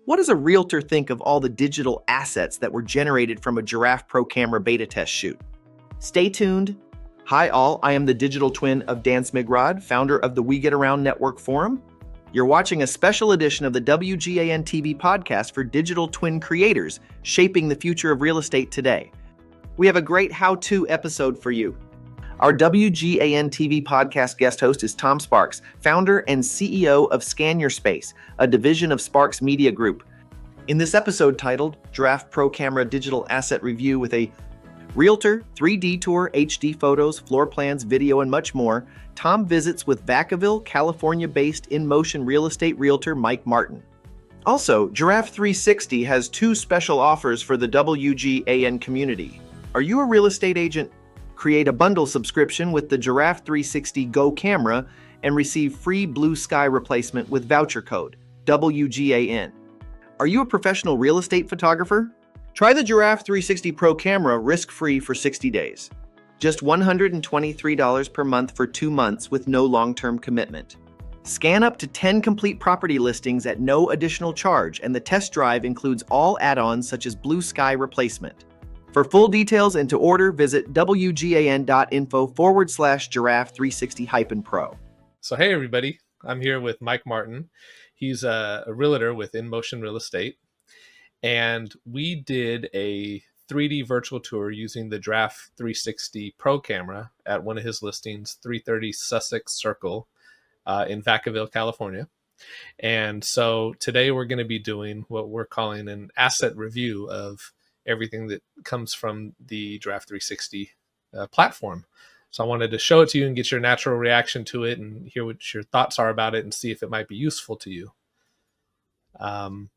What does a realtor think of all the digital assets that were generated from a Giraffe Pro Camera beta test shoot? Stay tuned. Hi all, I am the digital twin of Dan Smigrod, founder of the We Get Around Network Forum. You're watching a special edition of the WGAN-TV Podcast for digital twin creators, shaping the future of real estate today. We have a great how-to episode for you. Our WGAN-TV Podcast guest host is Tom Sparks, founder and CEO of Scan Your Space, a division of Sparks Media Group. In this episode titled Giraffe Pro Camera Digital Asset Review with a Realtor, 3D Tour, HD photos, floor plans, video, and much more, Tom visits with Vacaville, California-based InMotion real estate realtor Mike Martin. Also, Giraffe360 has two special offers for the WGAN community. Are you a real estate agent? Create a bundle subscription with the Giraffe360 Go camera and receive free blue sky replacement with voucher code WGAN. Are you a professional real estate photographer? Try the Giraffe360 Pro camera risk-free for 60 days. Just $123 per month for 2 months with no long-term commitment. Scan up to 10 complete property listings at no additional charge, and the test drive includes all add-ons such as blue sky replacement. For full details and to order, visit wgan.info/giraffe360-pro. So, hey, everybody. I'm here with Mike Martin. He's a realtor with InMotion Real Estate. And we did a 3D virtual tour using the Giraffe360 Pro camera at one of his listings, 330 Sussex Circle in Vacaville, California. And so today we're going to be doing what we're calling an asset review of everything that comes from the Giraffe360 platform. So I wanted to show it to you and get your natural reaction to it and hear what your thoughts are about it and see if it might be useful to you.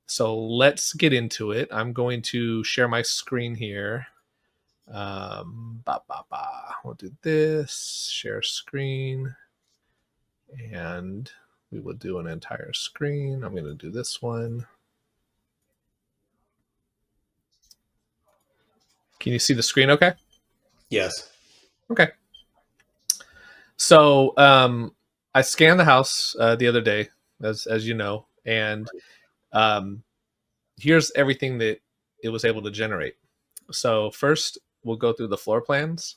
So let's get into it. I'm going to share my screen here. We'll do this, share screen, and we will do an entire screen. I'm going to do this one. Can you see the screen okay? Yes. Okay. So I scanned the house the other day, as you know, and here's everything that it was able to generate. So first, we'll go through the floor plans.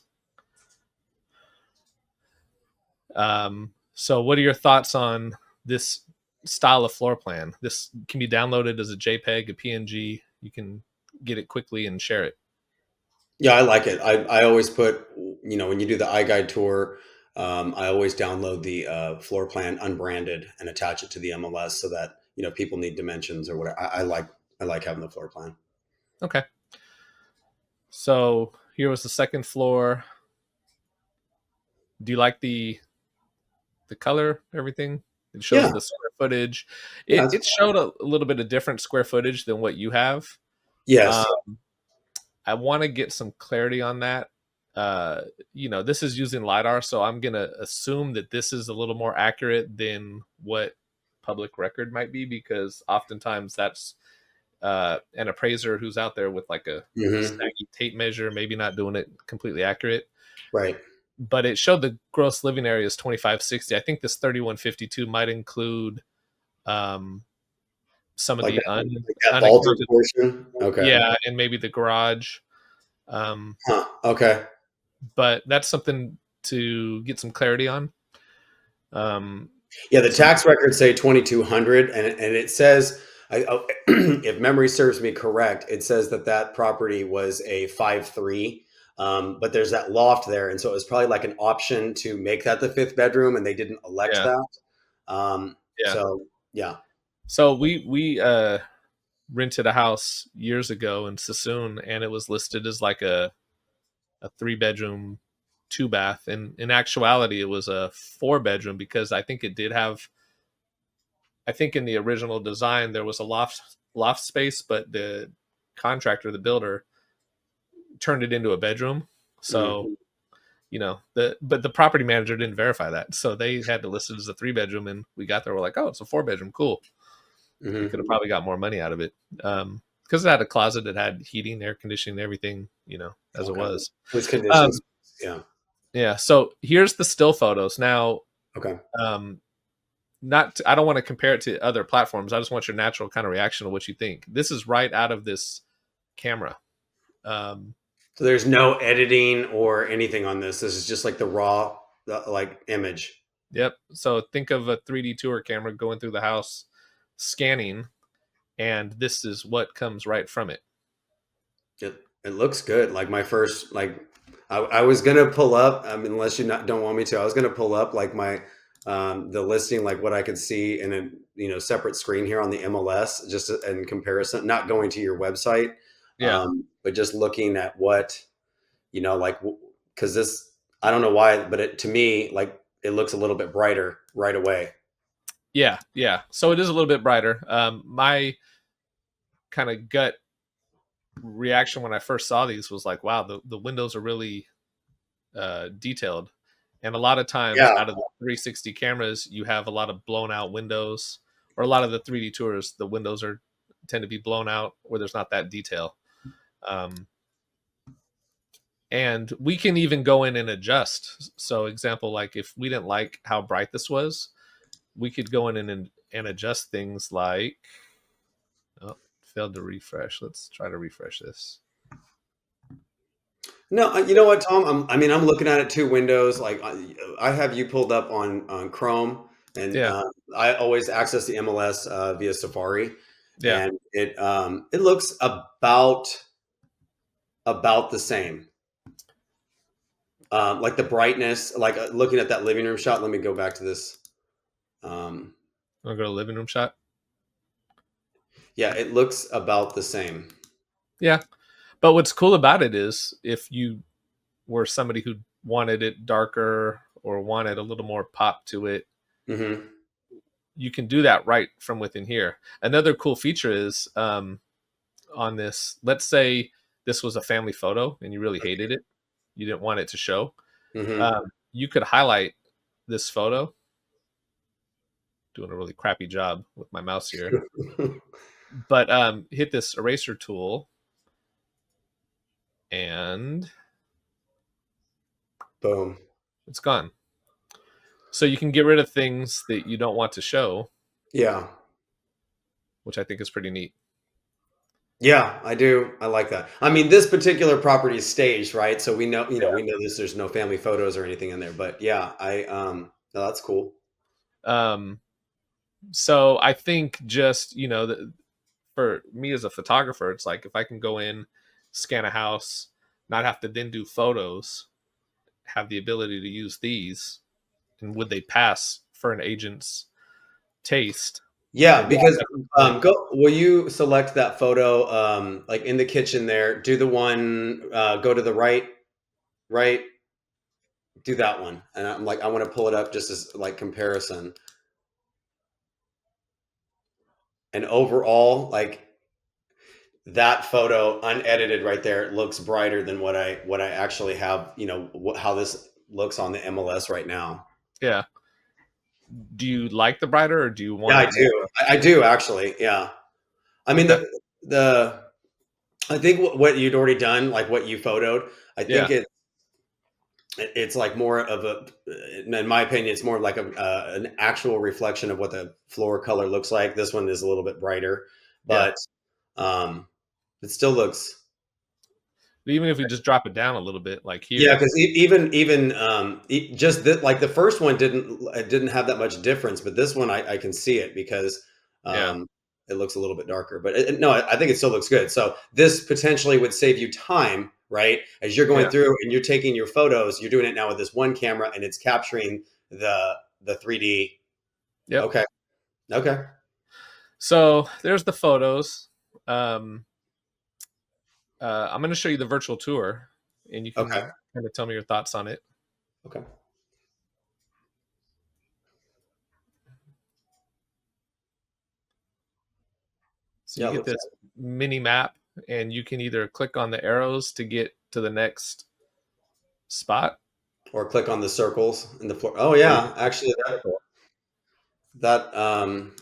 So what are your thoughts on this style of floor plan? This can be downloaded as a JPEG, a PNG. You can get it quickly and share it. Yeah, I like it. I always put, when you do the iGuide tour, I always download the floor plan unbranded and attach it to the MLS so that, people need dimensions or whatever. I like having the floor plan. Okay. So here was the second floor. Do you like the color, everything? It shows the square footage. It showed a little bit of different square footage than what you have. Yes. I want to get some clarity on that. This is using LiDAR, so I'm going to assume that this is a little more accurate than what public record might be, because oftentimes that's an appraiser who's out there with like a snaggy tape measure, maybe not doing it completely accurate. Right. But it showed the gross living area is 2,560. I think this 3,152 might include some of the vaulted portion. Okay. Yeah, and maybe the garage. Okay. But that's something to get some clarity on. The tax records say 2,200, and it says, if memory serves me correct, it says that property was a 5.3, but there's that loft there, and so it was probably like an option to make that the fifth bedroom, and they didn't elect that. So we rented a house years ago in Sassoon, and it was listed as like a 3-bedroom, 2-bath, and in actuality it was a 4-bedroom, because I think in the original design there was a loft space, but the contractor, the builder, turned it into a bedroom. So but the property manager didn't verify that, so they had to list it as a 3-bedroom, and we got there, we're like, oh, it's a 4-bedroom, cool. We could have probably got more money out of it, because it had a closet that had heating, air conditioning, everything, as it was. With conditions. Yeah. So here's the still photos. Now, I don't want to compare it to other platforms. I just want your natural kind of reaction to what you think. This is right out of this camera. So there's no editing or anything on this. This is just like the raw like image. Yep. So think of a 3D tour camera going through the house, scanning, and this is what comes right from it. It looks good. Like my first, like I was gonna pull up. I mean, unless you don't want me to, I was gonna pull up like my the listing, like what I could see in a separate screen here on the MLS, just in comparison. Not going to your website, Yeah. but just looking at what like because this I don't know why, but to me like it looks a little bit brighter right away. Yeah. Yeah. So it is a little bit brighter. My kind of gut reaction when I first saw these was like, wow, the windows are really detailed. And a lot of times out of the 360 cameras, you have a lot of blown out windows, or a lot of the 3D tours, the windows tend to be blown out where there's not that detail. And we can even go in and adjust. So example, like if we didn't like how bright this was, we could go in and adjust things like, oh, failed to refresh. Let's try to refresh this. No, you know what, Tom? I'm looking at it two windows. Like I have you pulled up on Chrome, and I always access the MLS via Safari. Yeah, and it looks about the same. Like the brightness, like looking at that living room shot. Let me go back to this. I'll go to living room shot. Yeah, it looks about the same. Yeah. But what's cool about it is if you were somebody who wanted it darker or wanted a little more pop to it, you can do that right from within here. Another cool feature is on this, let's say this was a family photo and you really hated it. You didn't want it to show. You could highlight this photo. Doing a really crappy job with my mouse here. But hit this eraser tool and boom, it's gone. So you can get rid of things that you don't want to show. Yeah. Which I think is pretty neat. Yeah, I do. I like that. I mean, this particular property is staged, right? So we know, we know this. There's no family photos or anything in there, but yeah, no, that's cool. So I think just, for me as a photographer, it's like if I can go in, scan a house, not have to then do photos, have the ability to use these, and would they pass for an agent's taste? Yeah, because will you select that photo like in the kitchen there, do the one go to the right, do that one. And I'm like, I want to pull it up just as like comparison. And overall, like that photo unedited right there looks brighter than what I actually have, how this looks on the MLS right now. Yeah. Do you like the brighter, or do you want? Yeah, I do. I do actually. Yeah. I mean, I think what you'd already done, like what you photoed, I think it's like more of in my opinion, it's more like an actual reflection of what the floor color looks like. This one is a little bit brighter, but it still looks. Even if we just drop it down a little bit, like here. Yeah, because even just like the first one didn't have that much difference, but this one I can see it because it looks a little bit darker. But no, I think it still looks good. So this potentially would save you time, right? As you're going through and you're taking your photos, you're doing it now with this one camera and it's capturing the 3D. Yep. Okay. So there's the photos. I'm going to show you the virtual tour, and you can kind of tell me your thoughts on it. Okay. So you get this mini map, and you can either click on the arrows to get to the next spot, or click on the circles in the floor. Oh yeah, actually that I'm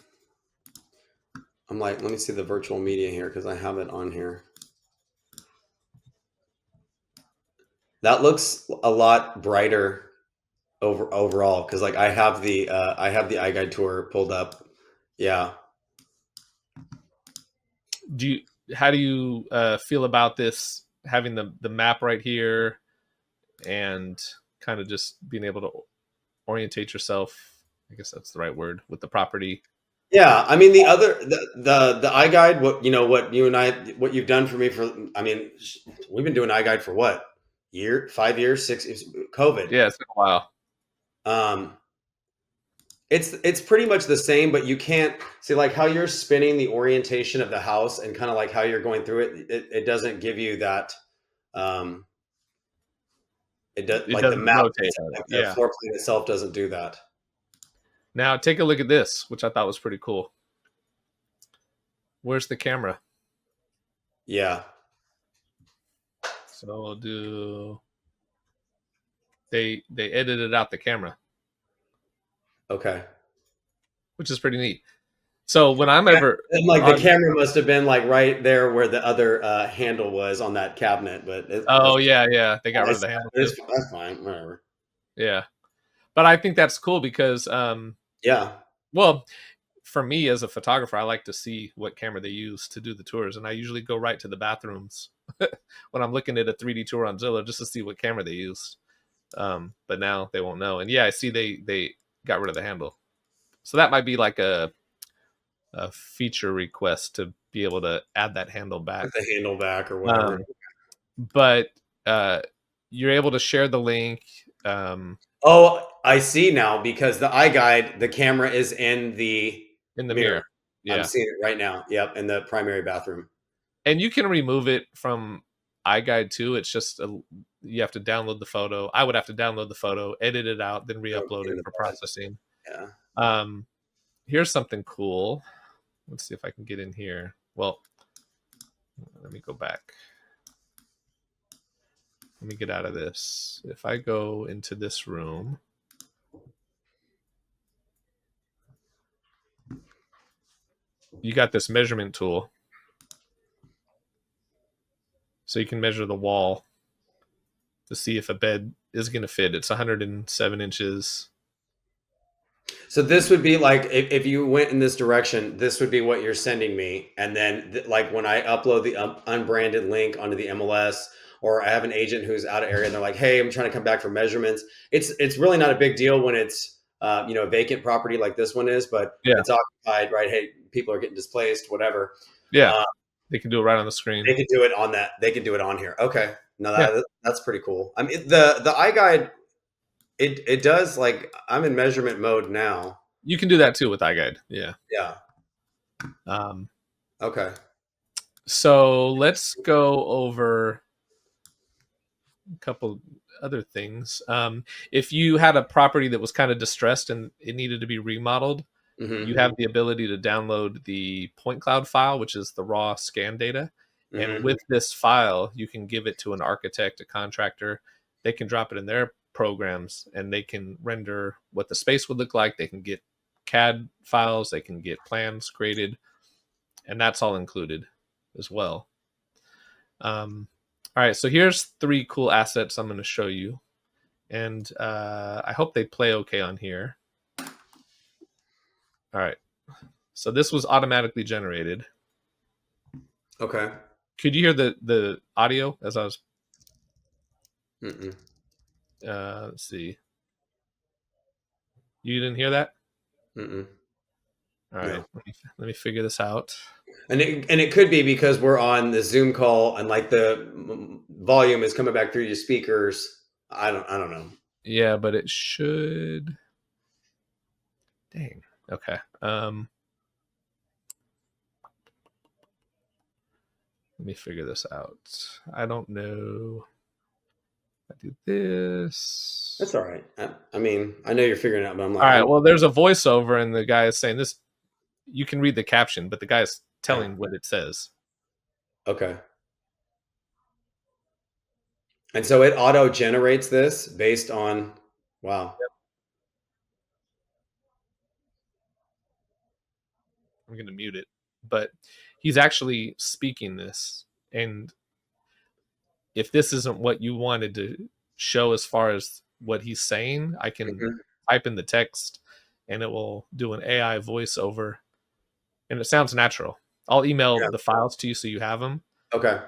like, let me see the virtual media here because I have it on here. That looks a lot brighter overall, because like I have the iGuide tour pulled up. Yeah. How do you feel about this, having the map right here and kind of just being able to orientate yourself? I guess that's the right word, with the property. Yeah, I mean the iGuide, what you and I, what you've done for me for, I mean, we've been doing iGuide for what, 5 years, 6 years, COVID. Yeah, it's been a while. Um, it's pretty much the same, but you can't see like how you're spinning the orientation of the house and kind of like how you're going through it. It doesn't give you that. Um, it does, It like the doesn't map, rotate. like the Yeah. floor plan itself doesn't do that. Now take a look at this, which I thought was pretty cool. Where's the camera? Yeah. So I'll do. They edited out the camera, Okay. which is pretty neat. So when I'm ever And like the camera must have been like right there where the other handle was on that cabinet, but yeah, they got rid of the handle. That's fine, whatever. Yeah, but I think that's cool because Yeah, well, for me as a photographer, I like to see what camera they use to do the tours, and I usually go right to the bathrooms when I'm looking at a 3D tour on Zillow just to see what camera they use. But now they won't know, and yeah, I see they got rid of the handle, so that might be like a feature request to be able to add that handle back. put the handle back or whatever. But you're able to share the link. Oh, I see now, because the iGuide, the camera is in the mirror. Yeah, I'm seeing it right now. Yep, in the primary bathroom. and you can remove it from iGuide too. It's just you have to download the photo. I would have to download the photo, edit it out, then re-upload it for processing. Yeah. Here's something cool. Let's see if I can get in here. Well, let me go back. Let me get out of this. If I go into this room, you got this measurement tool. So you can measure the wall to see if a bed is going to fit. It's 107 inches. So this would be like, if you went in this direction, this would be what you're sending me. And then like when I upload the unbranded link onto the MLS, or I have an agent who's out of area and they're like, hey, I'm trying to come back for measurements. It's really not a big deal when it's, a vacant property like this one is, but it's occupied, right? Hey, people are getting displaced, whatever. Yeah. They can do it right on the screen. They could do it on that. They could do it on here. Okay. No, that's pretty cool. I mean, the iGuide, it does, like, I'm in measurement mode now. You can do that too with iGuide. Yeah. Yeah. Okay. So let's go over a couple other things. If you had a property that was kind of distressed and it needed to be remodeled, you have the ability to download the point cloud file, which is the raw scan data. And with this file, you can give it to an architect, a contractor. They can drop it in their programs and they can render what the space would look like. They can get CAD files, they can get plans created, and that's all included as well. All right, so here's 3 cool assets I'm going to show you, and I hope they play okay on here. All right, so this was automatically generated. Okay. Could you hear the audio as I was? Let's see. You didn't hear that? Mm-mm. All right, no. Let me figure this out. And it could be because we're on the Zoom call and like the volume is coming back through your speakers. I don't know. Yeah, but it should. Dang. Okay. Let me figure this out. I don't know. I do this. That's all right. I mean, I know you're figuring it out, but I'm like, all right. Well, there's a voiceover, and the guy is saying this. You can read the caption, but the guy is telling what it says. Okay. And so it auto generates this based on, wow. Yep. I'm going to mute it, but he's actually speaking this. And if this isn't what you wanted to show as far as what he's saying, I can Mhm. type in the text and it will do an AI voiceover, and it sounds natural. I'll email Yeah. the files to you so you have them. Okay.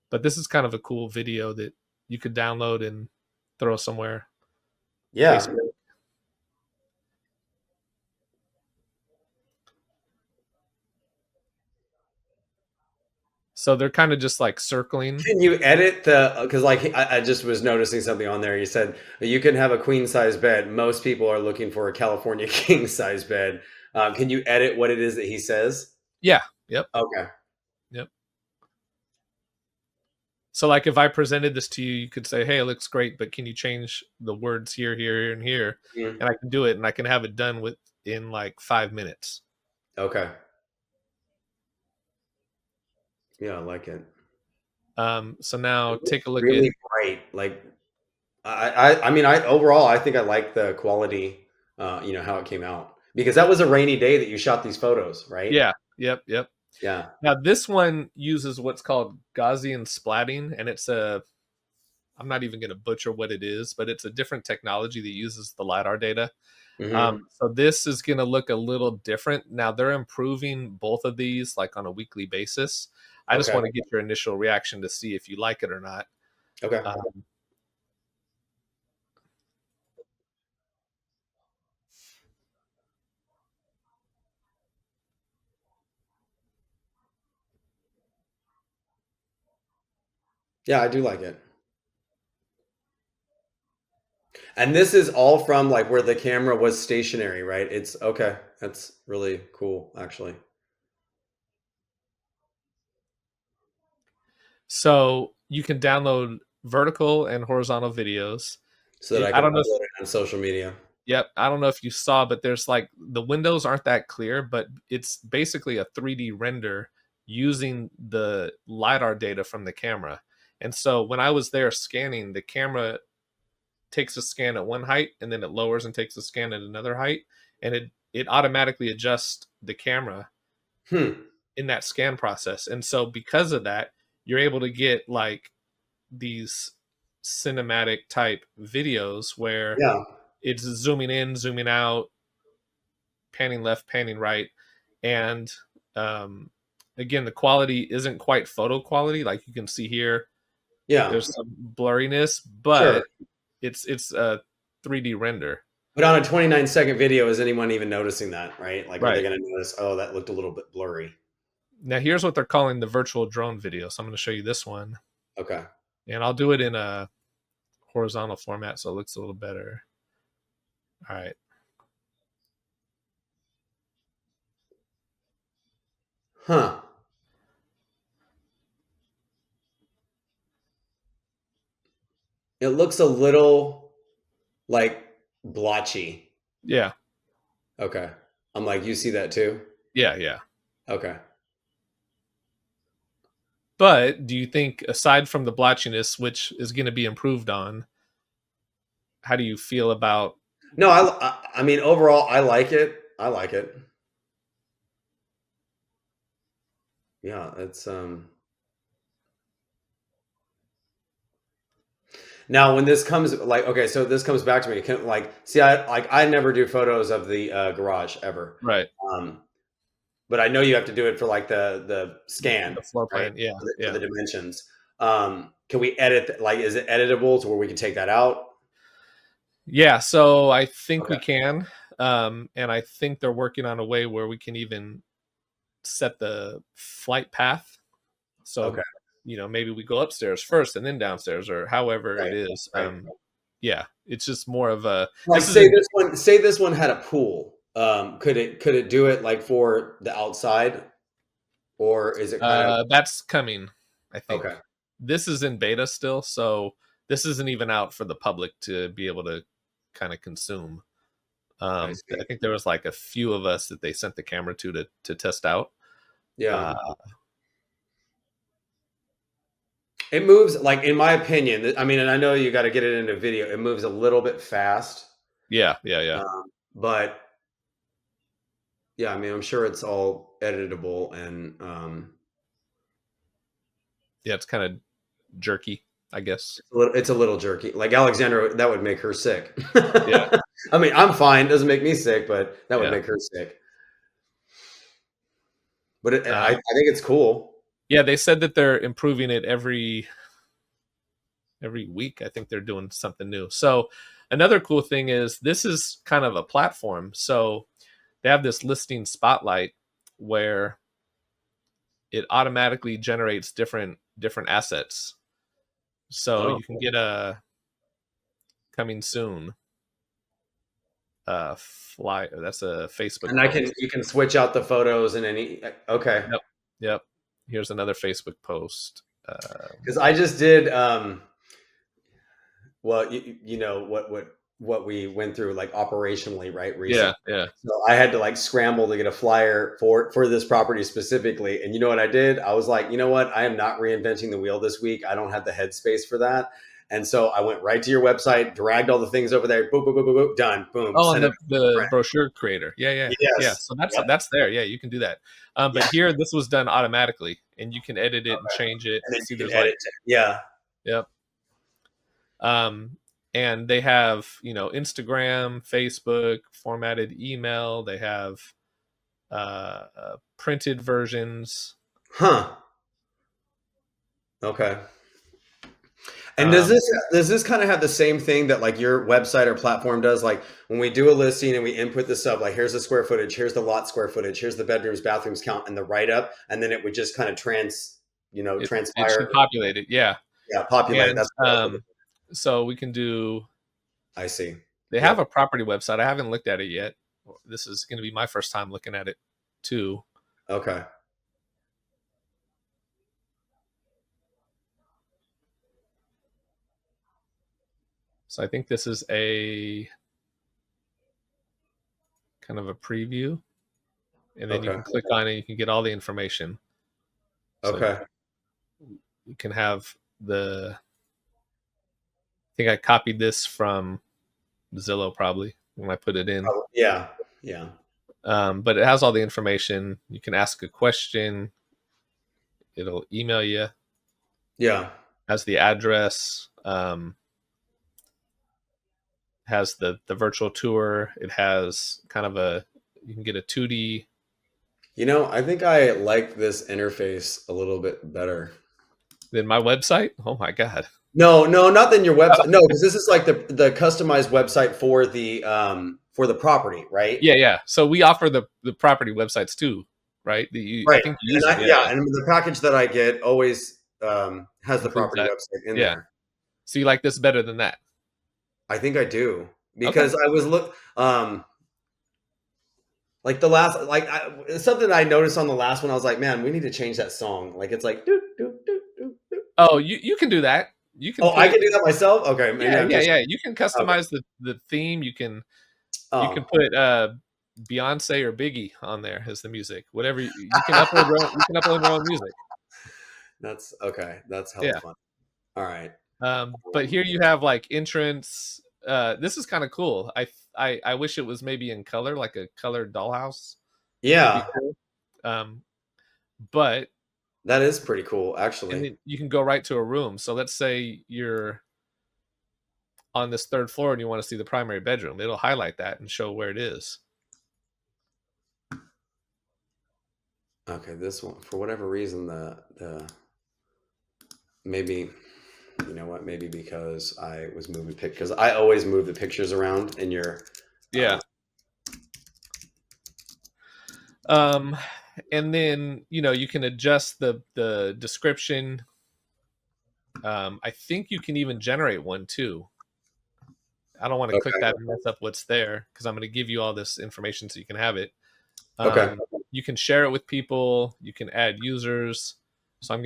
But this is kind of a cool video that you could download and throw somewhere. Yeah. Facebook. So they're kind of just like circling. Can you edit the, because like I just was noticing something on there. You said you can have a queen size bed. Most people are looking for a California king size bed. Can you edit what it is that he says? Yeah. Yep. Okay. Yep. So like if I presented this to you, you could say, hey, it looks great, but can you change the words here, here, and here? Mhm. And I can do it, and I can have it done in like 5 minutes. Okay. Yeah, I like it. So now It looks take a look at, really bright. Like I mean, I overall, I think I like the quality, how it came out, because that was a rainy day that you shot these photos, right? yeah, yep, yep. Yeah. Now this one uses what's called Gaussian splatting, and I'm not even going to butcher what it is, but it's a different technology that uses the LiDAR data. Hmm. So this is going to look a little different. Now they're improving both of these like on a weekly basis. I just Okay. want to get your initial reaction to see if you like it or not. Okay. Um, Yeah, I do like it. And this is all from like where the camera was stationary, right? It's okay. That's really cool, actually. so you can download vertical and horizontal videos. So that I I can don't know if, upload it on social media. yep, I don't know if you saw, but there's like the windows aren't that clear, but it's basically a 3D render using the LiDAR data from the camera. And so when I was there scanning, the camera takes a scan at one height and then it lowers and takes a scan at another height, and it automatically adjusts the camera Hmm. in that scan process. And so because of that, you're able to get like these cinematic type videos where Yeah. it's zooming in, zooming out, panning left, panning right. And um, again, the quality isn't quite photo quality. Like you can see here, Yeah. there's some blurriness, Sure. but it's a 3D render. But on a 29-second video, is anyone even noticing that, right? Like, are they Right. going to notice, oh, that looked a little bit blurry? Now here's what they're calling the virtual drone video. So I'm going to show you this one, Okay. and I'll do it in a horizontal format so it looks a little better. All right. Huh. It looks a little like blotchy. Yeah. Okay. I'm like, you see that too? Yeah. Yeah. Okay. But do you think, aside from the blotchiness, which is going to be improved on, how do you feel about? No, I mean, overall, I like it. I like it. Yeah, it's now when this comes like, okay, so this comes back to me. Can, like, see, I never do photos of the garage ever. Right. Um, but I know you have to do it for like the scan, The floor right? plan. Yeah. For Yeah. the dimensions. Can we edit? Like, is it editable to where we can take that out? Yeah. So I think Okay. we can. And I think they're working on a way where we can even set the flight path. So, Okay. maybe we go upstairs first and then downstairs, or however it Right. is. Right. Yeah. It's just more of a, Like, this isn't, say this one had a pool. Could it do it like for the outside, or is it kind of that's coming, I think. okay? This is in beta still. So this isn't even out for the public to be able to kind of consume. I see. I think there was like a few of us that they sent the camera to test out. Yeah. Uh, It moves, like, in my opinion, I mean, and I know you got to get it into video. It moves a little bit fast, yeah, yeah, yeah, but yeah, I mean, I'm sure it's all editable and yeah. It's kind of jerky. I guess. It's a little jerky. Like Alexandra, that would make her sick. Yeah. I mean, I'm fine. Doesn't make me sick, but that would Yeah. make her sick. But I Uh, think it's cool. yeah, they said that they're improving it every week. I think they're doing something new. So another cool thing is this is kind of a platform. So they have this listing spotlight where it automatically generates different assets. So you can get a coming soon fly. That's a Facebook. And you can switch out the photos and any. Okay. Yep. Here's another Facebook post. Because I just did. Well, you know what we went through like operationally, right? Recently. Yeah. So I had to like scramble to get a flyer for this property specifically. And you know what I did? I was like, you know what? I am not reinventing the wheel this week. I don't have the headspace for that. And so I went right to your website, dragged all the things over there, boom, boom, boom, boom, boom, done, boom. Oh, and the brochure creator. Yeah. Yes. Yeah. So that's there. Yeah, you can do that. But here, this was done automatically, and you can edit it and change it. And then see, you can there's edit it. Yeah. Yep. And they have, Instagram, Facebook, formatted email. They have printed versions. Huh. Okay. And does this kind of have the same thing that like your website or platform does? Like when we do a listing and we input the sub, like here's the square footage, here's the lot square footage, here's the bedrooms, bathrooms count, and the write up, and then it would just kind of transpire. It should populate it. Yeah. Yeah, populate. And, so we can do. I see. They have a property website. I haven't looked at it yet. This is going to be my first time looking at it too. Okay. So I think this is a kind of a preview, and then you can click on it. You can get all the information. So you can have I think I copied this from Zillow probably when I put it in. Yeah. But it has all the information. You can ask a question. It'll email you. Yeah. Has the address. Has the virtual tour. It has kind of you can get a 2D. I think I like this interface a little bit better than my website. Oh my God. No, not than your website. No, because this is like the customized website for the property, right? Yeah. So we offer the property websites too, right? Right. I think and the package that I get always has the property website in there. So you like this better than that? I think I do, because I was like the last, something I noticed on the last one. I was like, man, we need to change that song. Like it's like doo, doo, doo, doo, doo. Oh, you can do that. You can. I can do that myself. Okay. Yeah. You can customize the theme. You can put Beyonce or Biggie on there as the music. Whatever you can upload. You can upload your own music. That's okay. That's hella fun. All right. But here you have like entrance. This is kind of cool. I wish it was maybe in color, like a colored dollhouse. Yeah. Cool. But that is pretty cool, actually. And then you can go right to a room. So let's say you're on this third floor and you want to see the primary bedroom. It'll highlight that and show where it is. Okay, this one, for whatever reason, the maybe, you know what? Maybe because I was moving because I always move the pictures around in your. Yeah. And then, you can adjust the description. I think you can even generate one too. I don't want to click that and mess up what's there, because I'm going to give you all this information so you can have it. You can share it with people. You can add users. So I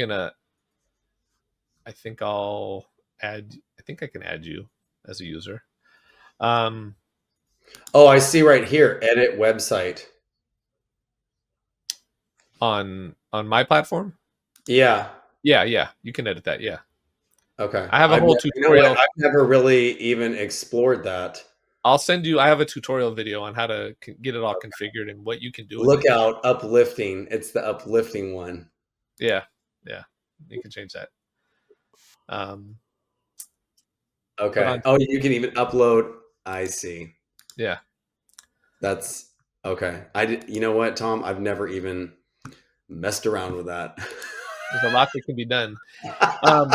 think I can add you as a user. I see right here, edit website. On my platform? Yeah. Yeah. You can edit that. Yeah. Okay. I have a whole tutorial. I've never really even explored that. I'll send you. I have a tutorial video on how to get it all configured and what you can do. Look out, uplifting. It's the uplifting one. Yeah. You can change that. put Okay. on. Oh, you can even upload. I see. Yeah, That's okay. You know what, Tom? I've never even messed around with that. there's a lot that can be done. Um,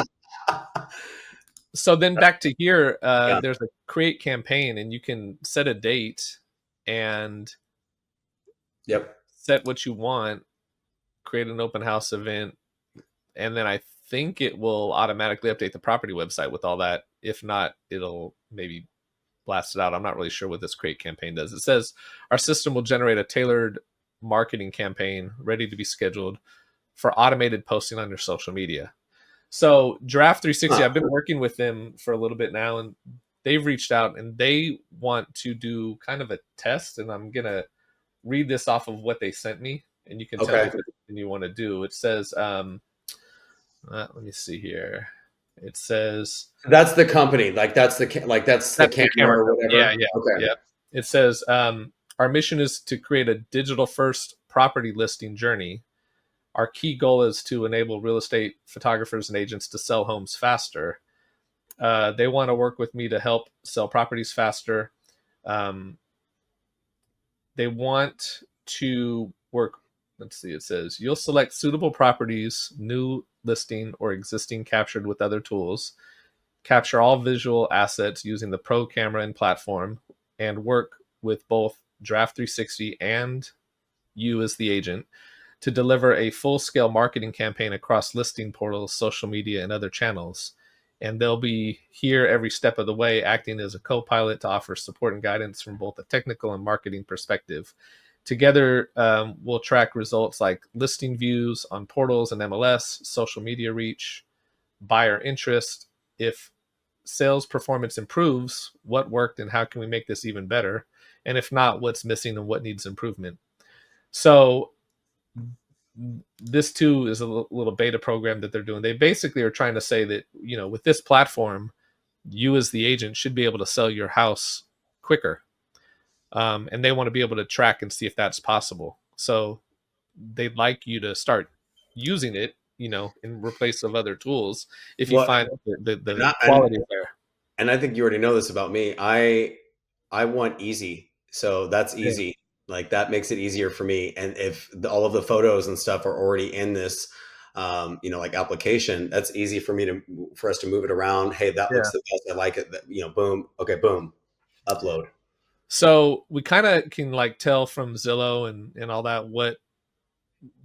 so then back to here, Yeah. there's a create campaign, and you can set a date and Yep. set what you want, create an open house event, and then I think it will automatically update the property website with all that. If not, it'll maybe blast it out. I'm not really sure what this create campaign does. It says our system will generate a tailored marketing campaign ready to be scheduled for automated posting on your social media. So Giraffe360, I've been working with them for a little bit now, and they've reached out and they want to do kind of a test. And I'm going to read this off of what they sent me, and you can tell me if it's something you want to do. It says, let me see here. It says that's the company. That's the camera or whatever. Yeah, yeah, okay. yeah. It says our mission is to create a digital first property listing journey. Our key goal is to enable real estate photographers and agents to sell homes faster. They want to work with me to help sell properties faster. They want to work. Let's see. It says you'll select suitable properties, new listing or existing captured with other tools. Capture all visual assets using the Pro camera and platform, and work with both Giraffe360 and you as the agent to deliver a full-scale marketing campaign across listing portals, social media, and other channels. And they'll be here every step of the way, acting as a co-pilot to offer support and guidance from both a technical and marketing perspective. Together, we'll track results like listing views on portals and MLS, social media reach, buyer interest. If sales performance improves, what worked and how can we make this even better? And if not, what's missing and what needs improvement? So this too is a little beta program that they're doing. They basically are trying to say that, with this platform, you as the agent should be able to sell your house quicker. And they want to be able to track and see if that's possible. So they'd like you to start using it, in replace of other tools if you find the quality there. And I think you already know this about me. I want easy. So that's easy. Yeah. Like that makes it easier for me. And if all of the photos and stuff are already in this, like application, that's easy for us to move it around. Hey, that looks the best. I like it. Boom. Okay. Boom. Upload. So we kind of can tell from Zillow and all that what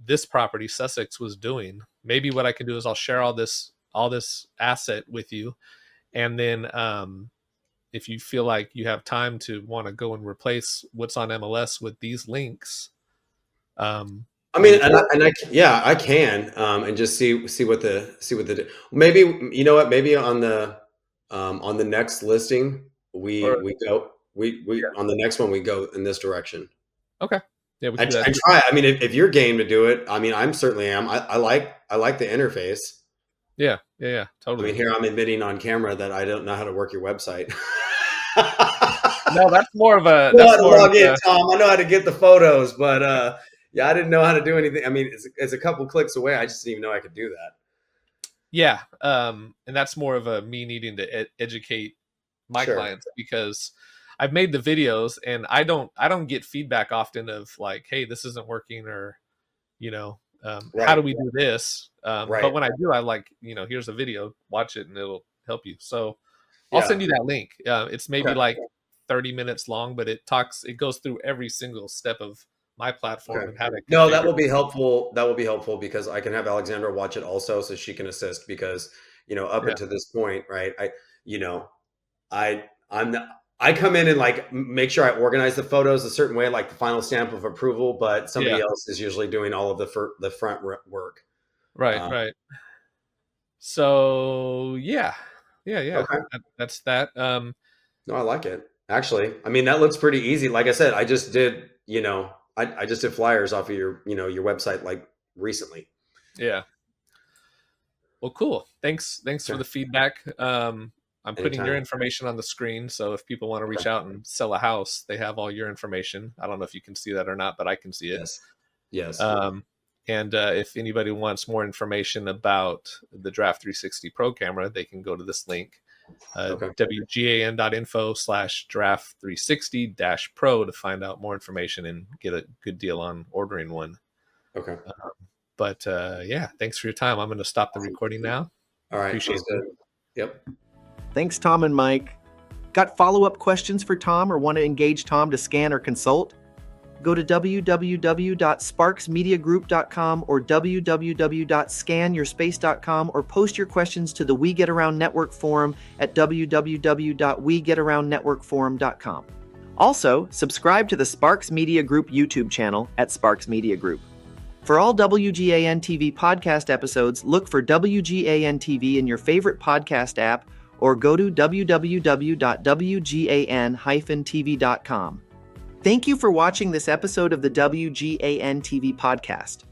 this property Sussex was doing. Maybe what I can do is I'll share all this asset with you, and then if you feel like you have time to want to go and replace what's on MLS with these links, I mean, I can, and just see what the maybe maybe on the next listing we go on the next one we go in this direction. Okay. Yeah, we can do that. Try. I mean, if you're game to do it, I mean, I'm certainly am. I like the interface. Yeah, totally. I mean, here I'm admitting on camera that I don't know how to work your website. No, that's more of a. Log in, Tom. I know how to get the photos, but I didn't know how to do anything. I mean, it's a couple clicks away. I just didn't even know I could do that. Yeah, and that's more of a me needing to educate my clients, because I've made the videos and I don't get feedback often of hey, this isn't working, or how do we do this? But when I do, I here's a video, watch it and it'll help you. So I'll send you that link. It's maybe 30 minutes long, but it goes through every single step of my platform and how to. No, that will be helpful. That will be helpful because I can have Alexandra watch it also, so she can assist, because up until this point, right? I come in and make sure I organize the photos a certain way, like the final stamp of approval, but somebody else is usually doing all of the front work. Right. So yeah. Okay. That's that. No, I like it. Actually, I mean, that looks pretty easy. Like I said, I just did, I just did flyers off of your your website recently. Yeah. Well, cool. Thanks for the feedback. I'm putting your information on the screen, so if people want to reach out and sell a house, they have all your information. I don't know if you can see that or not, but I can see it. Yes. And if anybody wants more information about the Giraffe360 Pro camera, they can go to this link. WGAN.info/Giraffe360-Pro to find out more information and get a good deal on ordering one. Okay. But yeah, thanks for your time. I'm going to stop the recording now. All right. Appreciate it. Yep. Thanks, Tom and Mike. Got follow-up questions for Tom or want to engage Tom to scan or consult? Go to www.sparksmediagroup.com or www.scanyourspace.com or post your questions to the We Get Around Network forum at www.wegetaroundnetworkforum.com. Also, subscribe to the Sparks Media Group YouTube channel at Sparks Media Group. For all WGAN-TV podcast episodes, look for WGAN-TV in your favorite podcast app or go to www.wgan-tv.com. Thank you for watching this episode of the WGAN-TV Podcast.